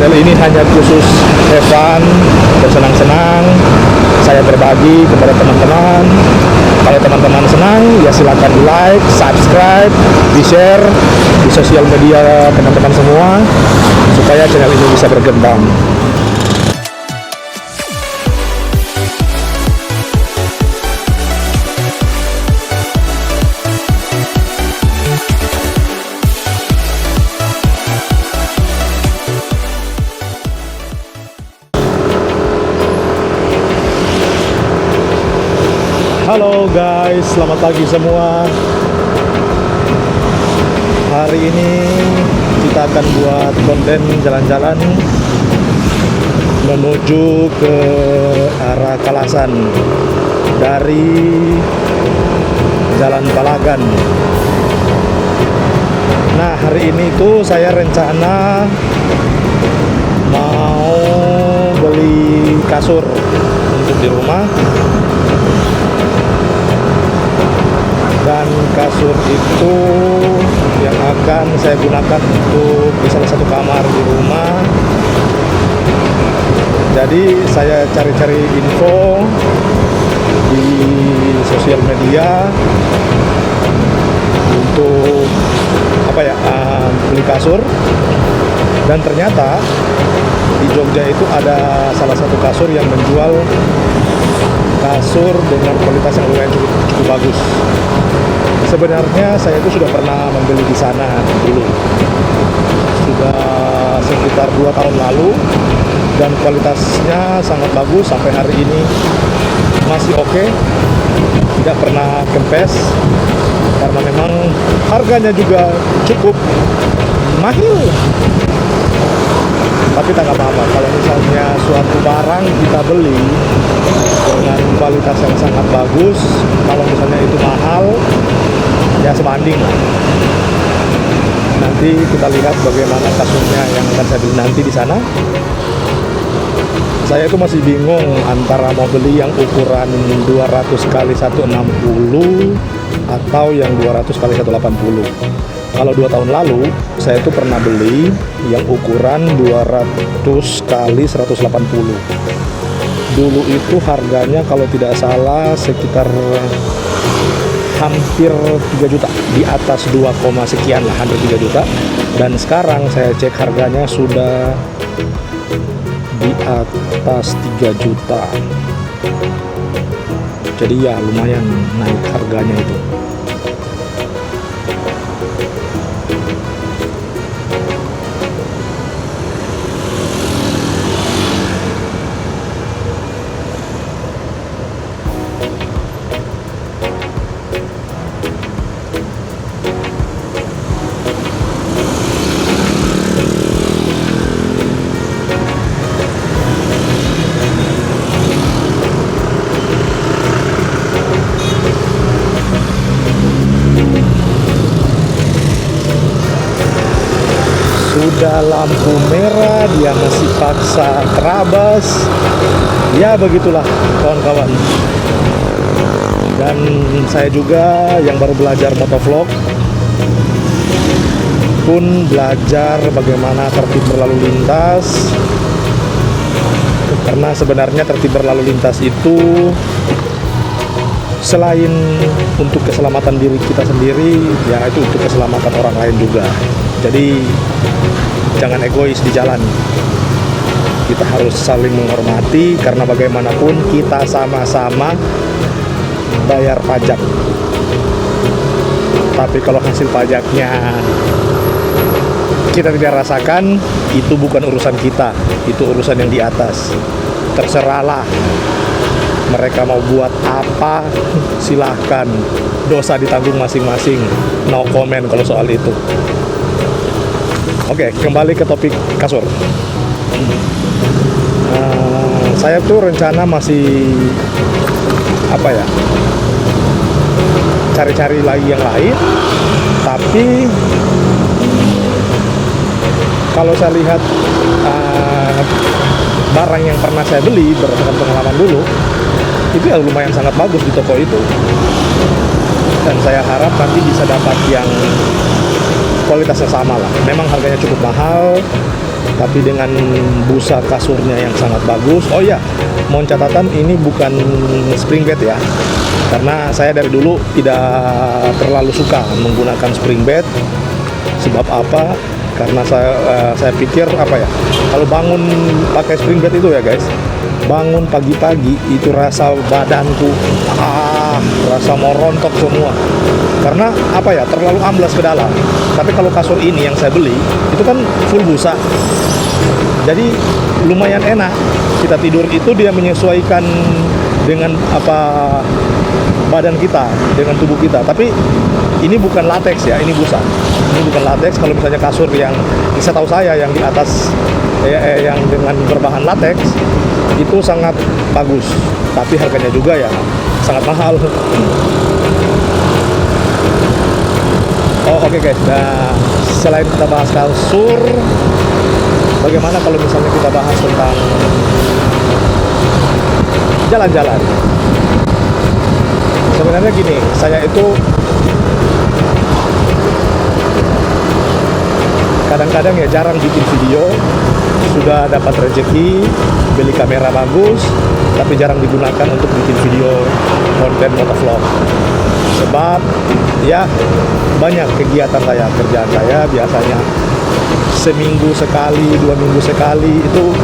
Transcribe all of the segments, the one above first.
Channel ini hanya khusus have fun, bersenang-senang. Saya berbagi kepada teman-teman. Kalau teman-teman senang, ya silakan di like, subscribe, di share di sosial media teman-teman semua, supaya channel ini bisa berkembang. Halo guys, selamat pagi semua. Hari ini kita akan buat konten jalan-jalan menuju ke arah Kalasan dari Jalan Palagan. Nah, hari ini tuh saya rencana mau beli kasur untuk di rumah. Dan kasur itu yang akan saya gunakan untuk di salah satu kamar di rumah. Jadi saya cari-cari info di sosial media untuk beli kasur. Dan ternyata di Jogja itu ada salah satu kasur yang menjual kasur dengan kualitas yang lumayan cukup bagus. Sebenarnya saya itu sudah pernah membeli di sana dulu, sudah sekitar 2 tahun lalu, dan kualitasnya sangat bagus sampai hari ini masih oke, tidak pernah kempes, karena memang harganya juga cukup mahal. Tapi tak apa-apa, kalau misalnya suatu barang kita beli dengan kualitas yang sangat bagus, kalau misalnya itu mahal, ya sebanding lah. Nanti kita lihat bagaimana kasurnya yang akan saya beli nanti di sana. Saya itu masih bingung antara mau beli yang ukuran 200 x 160 atau yang 200 x 180. Kalau 2 tahun lalu, saya tuh pernah beli yang ukuran 200 x 180. Dulu itu harganya kalau tidak salah sekitar hampir 3 juta, di atas 2, sekian lah, hampir 3 juta. Dan sekarang saya cek harganya sudah di atas 3 juta. Jadi ya lumayan naik harganya itu. Sudah lampu merah, dia masih paksa terabas. Ya begitulah kawan-kawan. Dan saya juga yang baru belajar motovlog pun belajar bagaimana tertib berlalu lintas. Karena sebenarnya tertib berlalu lintas itu selain untuk keselamatan diri kita sendiri, ya itu untuk keselamatan orang lain juga. Jadi jangan egois di jalan. Kita harus saling menghormati, karena bagaimanapun kita sama-sama bayar pajak. Tapi kalau hasil pajaknya kita tidak rasakan, itu bukan urusan kita, itu urusan yang di atas. Terserahlah mereka mau buat apa, silahkan, dosa ditanggung masing-masing. No comment kalau soal itu. Oke, kembali ke topik kasur. Saya tuh rencana masih cari-cari lagi yang lain. Tapi kalau saya lihat barang yang pernah saya beli berdasarkan pengalaman dulu, itu ya lumayan sangat bagus di toko itu. Dan saya harap nanti bisa dapat yang kualitasnya sama lah. Memang harganya cukup mahal, tapi dengan busa kasurnya yang sangat bagus. Oh iya, mohon catatan ini bukan spring bed ya, karena saya dari dulu tidak terlalu suka menggunakan spring bed. Sebab apa? Karena saya pikir apa ya, kalau bangun pakai spring bed itu ya guys, bangun pagi-pagi itu rasa badanku rasa mau rontok semua, karena apa ya, terlalu amblas ke dalam. Tapi kalau kasur ini yang saya beli itu kan full busa, jadi lumayan enak. Kita tidur itu dia menyesuaikan dengan apa badan kita, dengan tubuh kita. Tapi ini bukan latex ya, ini busa. Ini bukan latex. Kalau misalnya kasur yang setahu saya yang di atas yang dengan berbahan latex itu sangat bagus, tapi harganya juga ya sangat mahal. Oh oke guys, nah selain kita bahas kasur, bagaimana kalau misalnya kita bahas tentang jalan-jalan? Sebenarnya gini, saya itu kadang-kadang ya jarang bikin video. Sudah dapat rezeki beli kamera bagus, tapi jarang digunakan untuk bikin video konten motovlog. Sebab ya banyak kegiatan saya, kerjaan saya biasanya seminggu sekali, 2 minggu sekali itu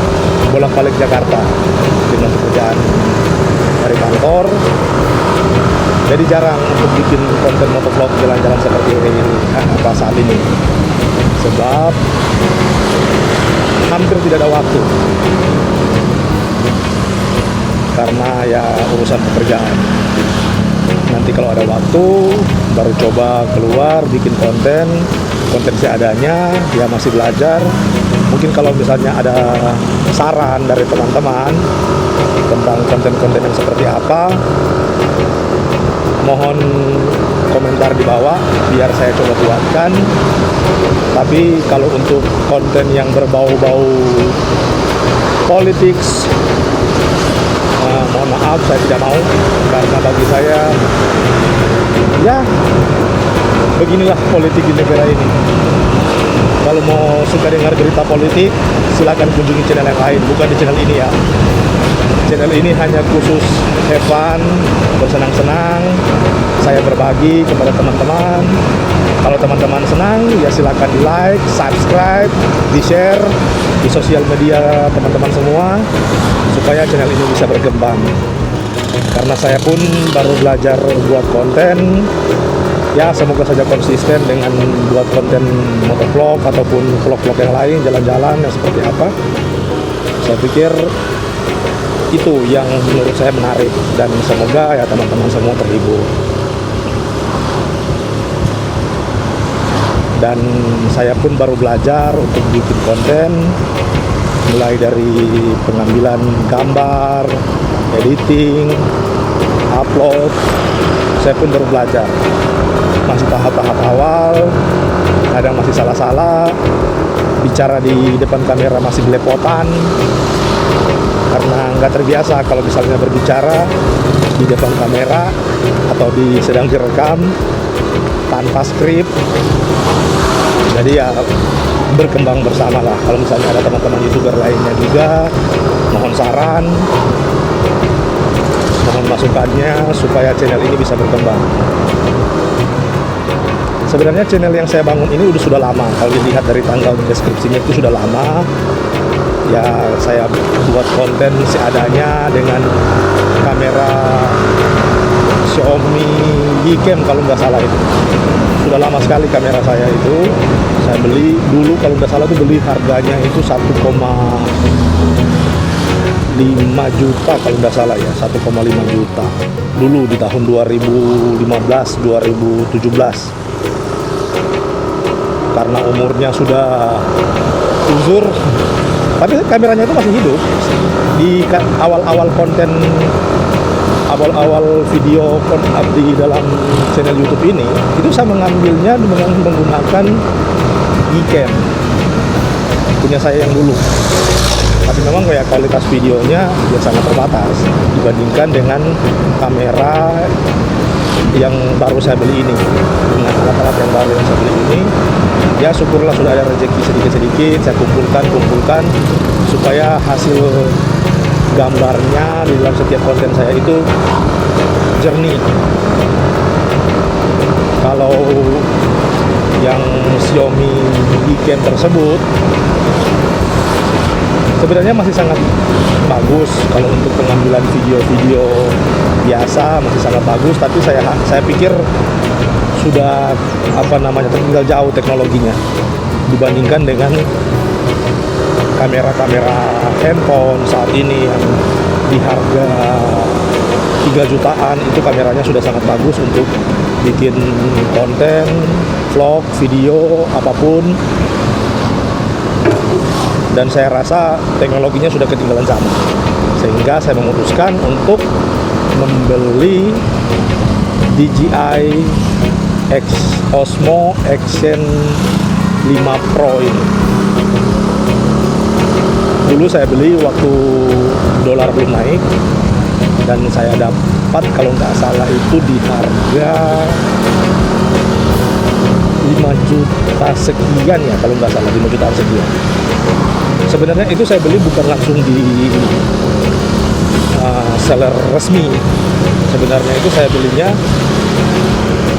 bolak-balik Jakarta dengan pekerjaan dari kantor. Jadi jarang untuk bikin konten motovlog jalan-jalan seperti ini saat ini. Sebab hampir tidak ada waktu, karena ya urusan pekerjaan. Nanti kalau ada waktu baru coba keluar bikin konten seadanya, ya masih belajar. Mungkin kalau misalnya ada saran dari teman-teman tentang konten-konten yang seperti apa, mohon komentar di bawah biar saya coba buatkan. Tapi kalau untuk konten yang berbau-bau politics, mohon maaf saya tidak mau, karena bagi saya ya beginilah politik di negara ini. Kalau mau suka dengar berita politik, silakan kunjungi channel yang lain, bukan di channel ini ya. Channel ini hanya khusus have fun, bersenang-senang. Saya berbagi kepada teman-teman. Kalau teman-teman senang, ya silakan di like, subscribe, di share di sosial media teman-teman semua, supaya channel ini bisa berkembang. Karena saya pun baru belajar buat konten, ya semoga saja konsisten dengan buat konten motovlog ataupun vlog-vlog yang lain, jalan-jalan yang seperti apa. Saya pikir itu yang menurut saya menarik, dan semoga ya teman-teman semua terhibur. Dan saya pun baru belajar untuk bikin konten, mulai dari pengambilan gambar, editing, upload. Saya pun baru belajar, masih tahap-tahap awal, kadang masih salah-salah, bicara di depan kamera masih belepotan, karena nggak terbiasa kalau misalnya berbicara di depan kamera atau sedang direkam tanpa skrip. Jadi ya berkembang bersama lah. Kalau misalnya ada teman-teman YouTuber lainnya juga, mohon saran, mohon masukannya supaya channel ini bisa berkembang. Sebenarnya channel yang saya bangun ini sudah lama. Kalau dilihat dari tanggal deskripsinya itu sudah lama. Ya saya buat konten seadanya dengan kamera Xiaomi Yicam kalau nggak salah itu. Sudah lama sekali kamera saya itu. Saya beli dulu kalau nggak salah itu beli harganya itu 1,5 juta kalau nggak salah ya, 1,5 juta dulu di tahun 2015-2017. Karena umurnya sudah uzur, tapi kameranya itu masih hidup. Di awal-awal konten, awal-awal video di dalam channel YouTube ini, itu saya mengambilnya dengan menggunakan Yicam punya saya yang dulu. Tapi memang kayak kualitas videonya ya sangat terbatas dibandingkan dengan kamera yang baru saya beli ini, dengan alat-alat yang baru yang saya beli ini, ya syukurlah sudah ada rezeki sedikit-sedikit saya kumpulkan supaya hasil gambarnya di dalam setiap konten saya itu jernih. Kalau yang Xiaomi Gcam tersebut sebenarnya masih sangat bagus kalau untuk pengambilan video-video biasa, masih sangat bagus, tapi saya pikir sudah tertinggal jauh teknologinya dibandingkan dengan kamera-kamera handphone saat ini yang di harga 3 jutaan. Itu kameranya sudah sangat bagus untuk bikin konten, vlog, video, apapun. Dan saya rasa teknologinya sudah ketinggalan zaman, sehingga saya memutuskan untuk membeli DJI X Osmo Action 5 Pro ini. Dulu saya beli waktu dolar belum naik, dan saya dapat kalau nggak salah itu di harga 5 juta sekian ya, kalau nggak salah 5 jutaan sekian. Sebenarnya itu saya beli bukan langsung di seller resmi. Sebenarnya itu saya belinya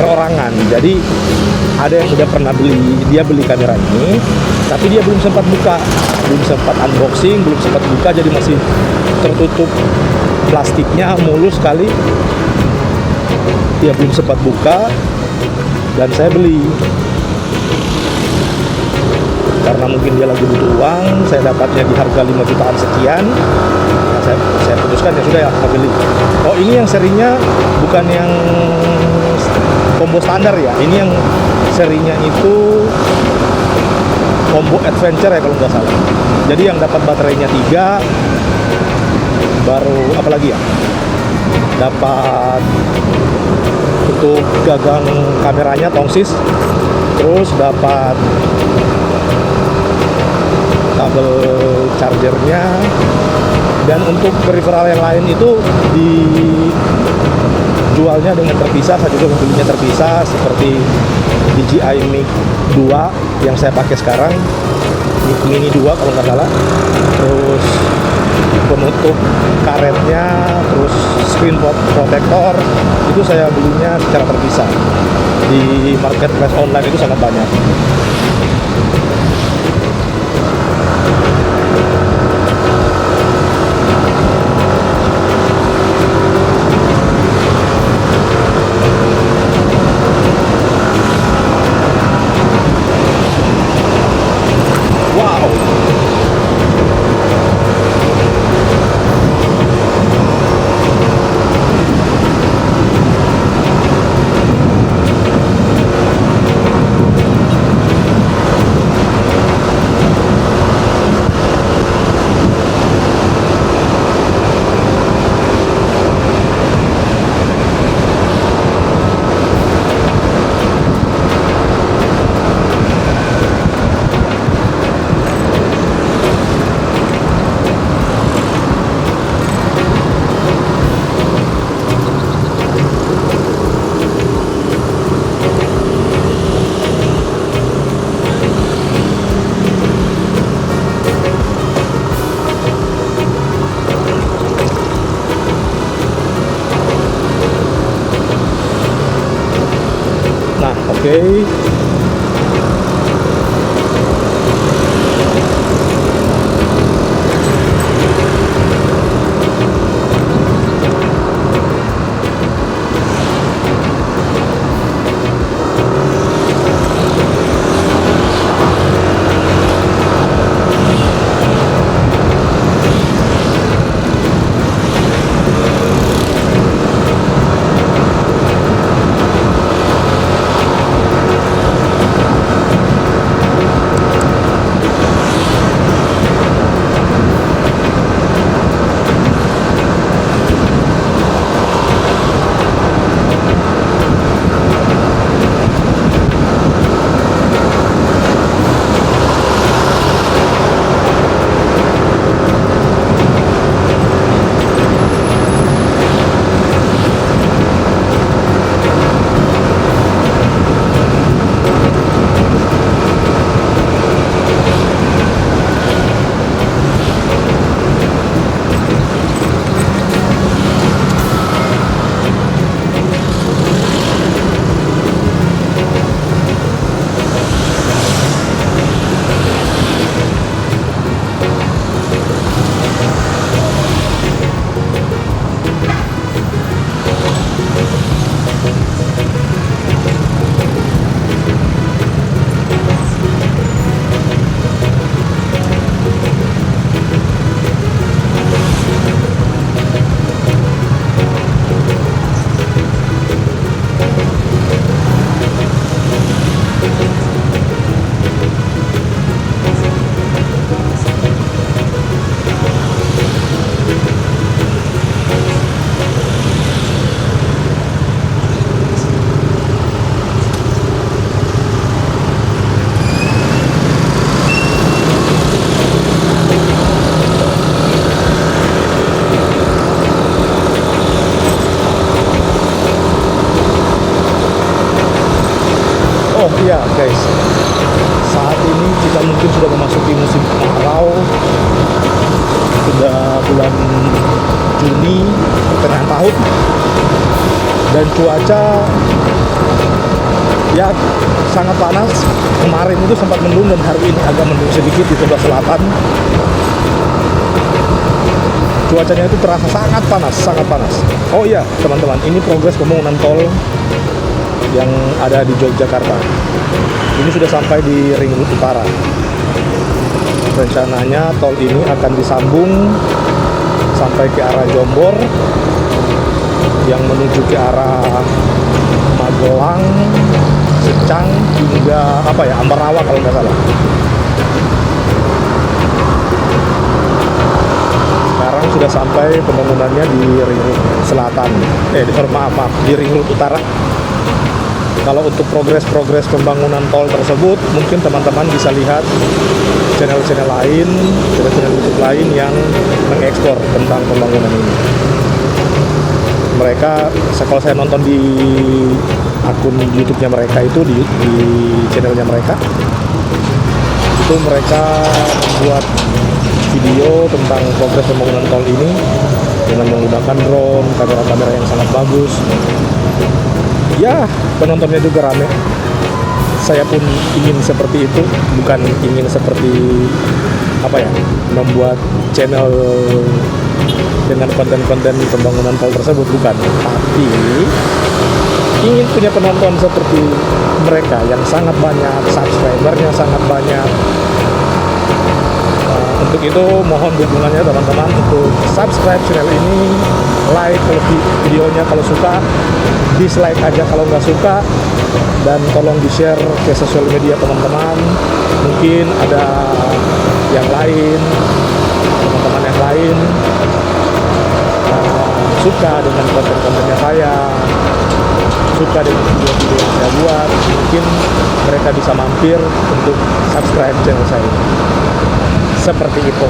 perorangan. Jadi ada yang udah pernah beli, dia beli kamera ini, tapi dia belum sempat buka, belum sempat unboxing, belum sempat buka, jadi masih tertutup plastiknya mulus sekali. Dia belum sempat buka, dan saya beli karena mungkin dia lagi butuh uang. Saya dapatnya di harga 5 jutaan sekian. Nah, saya putuskan ya sudah ya, saya beli. Oh, ini yang serinya bukan yang combo standar ya, ini yang serinya itu combo adventure ya kalau nggak salah. Jadi yang dapat baterainya 3, baru apalagi ya, dapat untuk gagang kameranya tongsis, terus dapat kabel chargernya, dan untuk peripheral yang lain itu dijualnya dengan terpisah. Saya juga membelinya terpisah, seperti DJI Mic 2 yang saya pakai sekarang, Mic Mini 2 kalau nggak salah, terus penutup karetnya, terus screen protector, itu saya belinya secara terpisah. Di marketplace online itu sangat banyak. Oke. Ya guys, saat ini kita mungkin sudah memasuki musim kemarau, sudah bulan Juni, pertengahan tahun, dan cuaca ya sangat panas. Kemarin itu sempat mendung dan hari ini agak mendung sedikit di sebelah selatan. Cuacanya itu terasa sangat panas, sangat panas. Oh iya teman-teman, ini progres pembangunan tol yang ada di Yogyakarta. Ini sudah sampai di Ring Road Utara. Rencananya tol ini akan disambung sampai ke arah Jombor, yang menuju ke arah Magelang, Secang, hingga Ambarawa kalau nggak salah. Sekarang sudah sampai pembangunannya di Ring Road Selatan, di Ring Road Utara. Kalau untuk progres pembangunan tol tersebut, mungkin teman-teman bisa lihat channel-channel YouTube lain yang mengekspor tentang pembangunan ini. Mereka, kalau saya nonton di akun YouTube-nya mereka itu, di channelnya mereka, itu mereka membuat video tentang progres pembangunan tol ini dengan menggunakan drone, kamera-kamera yang sangat bagus. Ya, penontonnya juga rame. Saya pun ingin seperti itu, bukan ingin seperti membuat channel dengan konten-konten pembangunan tol tersebut, bukan. Tapi ingin punya penonton seperti mereka yang sangat banyak, subscribernya sangat banyak. Untuk itu mohon dukungannya teman-teman untuk subscribe channel ini, like kalau videonya kalau suka, dislike aja kalau nggak suka, dan tolong di-share ke sosial media teman-teman. Mungkin ada yang lain, teman-teman yang lain suka dengan konten-kontennya saya, suka dengan video-video yang saya buat, mungkin mereka bisa mampir untuk subscribe channel saya. Seperti itu.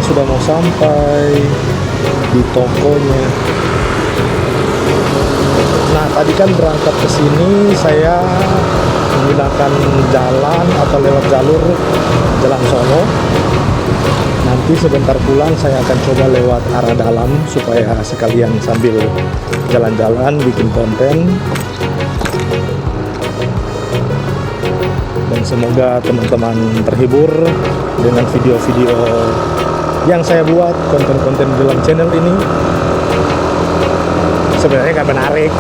sudah mau sampai di tokonya. Nah, tadi kan berangkat ke sini saya menggunakan jalan atau lewat jalur Jalan Solo. Nanti sebentar pulang saya akan coba lewat arah dalam supaya sekalian sambil jalan-jalan bikin konten. Dan semoga teman-teman terhibur dengan video-video yang saya buat, konten-konten dalam channel ini. Sebenarnya nggak menarik,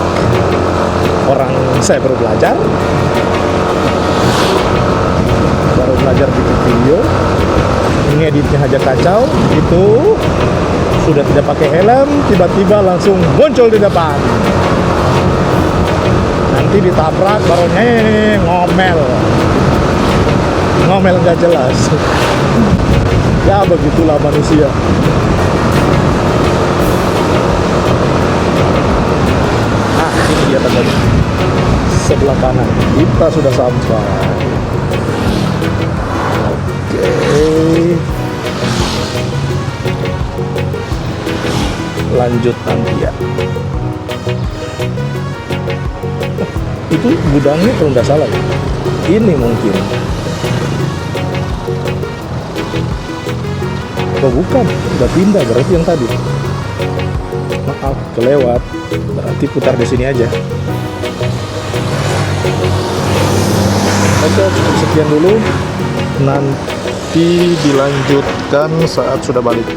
orang saya baru belajar bikin video, ngeditnya aja kacau, itu sudah tidak pakai helm, tiba-tiba langsung muncul di depan, nanti ditabrak baru ngomel nggak jelas. Ya begitulah manusia. Ini dia tandanya, sebelah kanan kita sudah sampai. Oke, lanjut nanti ya. Itu gudangnya kalau nggak salah ya, ini mungkin. Oh bukan, udah pindah berarti yang tadi. Maaf, kelewat. Berarti putar di sini aja. Oke, cukup sekian dulu. Nanti dilanjutkan saat sudah balik.